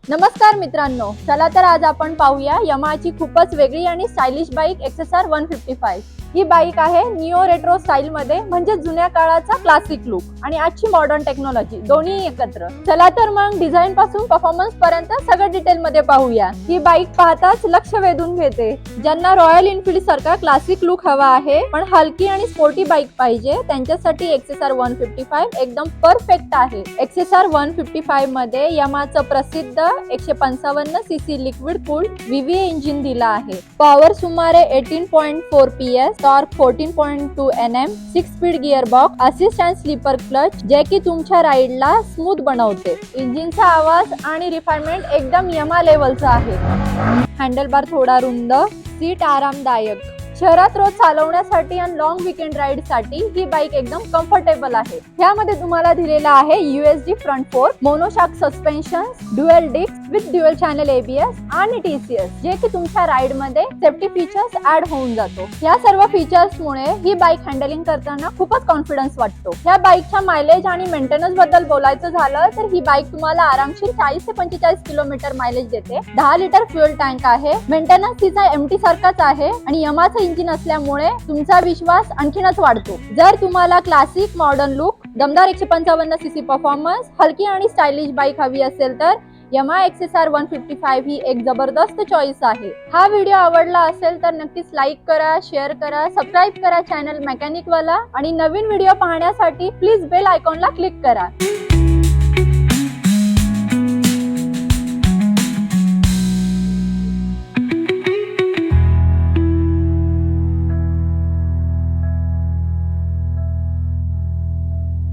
नमस्कार मित्रांनो, चला तर आज आपण पाहूया यमाहाची खूपच वेगळी आणि स्टायलिश बाईक XSR 155। ही बाईक आहे निओ रेट्रो स्टाईल मध्ये, म्हणजे जुन्या काळाचा क्लासिक लुक आणि आजची मॉडर्न टेक्नॉलॉजी दोन्ही एकत्र। चला तर मग डिझाइन पासून परफॉर्मन्स पर्यंत सगळं डिटेल मध्ये पाहूया। ही बाईक पाहताच लक्ष वेधून घेते। ज्यांना रॉयल एनफील्ड सारखा क्लासिक लुक हवा आहे पण हलकी आणि स्पोर्टी बाईक पाहिजे, त्यांच्यासाठी XSR 155 एकदम परफेक्ट आहे। XSR 155 मध्ये यमाहाचं प्रसिद्ध 155 CC liquid cooled VVA engine दिला आहे। पॉवर सुमारे 18.4 PS, torque 14.2 Nm, 6 speed gear box, assist and slipper clutch, जे की तुमच्या राईडला स्मूथ बनवते। इंजिनचा आवाज आणि रिफाइनमेंट एकदम यमा लेवलचा आहे। हँडलबार थोडा रुंद, सीट आरामदायक। शहरात रोज चालवण्यासाठी आणि लॉंग वीकेंड राईड साठी ही बाईक एकदम कम्फर्टेबल आहे। यामध्ये तुम्हाला दिलेला आहे USD front fork, monoshock suspension, dual disc with dual channel ABS आणि TCS, जे की तुमच्या राईड मध्ये सेफ्टी फीचर्स ऍड होऊन जातो। या सर्व फीचर्स मुळे ही बाईक हँडलिंग करताना खूपच कॉन्फिडन्स वाटतो। या बाईकच्या मायलेज आणि मेंटेनन्स बद्दल बोलायचं झालं तर ही बाईक तुम्हाला आरामशीर 40 ते 45 किलोमीटर मायलेज देते। 10 लिटर फ्युएल टँक आहे। मेंटेनन्स तिचा MT सारखाच आहे आणि यमाहाचं इंजिन असल्यामुळे तुमचा विश्वास आणखीनच वाढतो। जर तुम्हाला क्लासिक मॉडर्न लुक, दमदार 155 सीसी परफॉर्मन्स, हलकी आणि स्टायलिश बाईक हवी असेल तर यमाहा XSR 155 ही एक जबरदस्त चॉईस आहे। हा व्हिडिओ आवडला असेल तर नक्कीच लाईक करा, शेअर करा, सबस्क्राईब करा चॅनल मेकॅनिक वाला, आणि नवीन व्हिडिओ पाहण्यासाठी प्लीज बेल आयकॉनला क्लिक करा।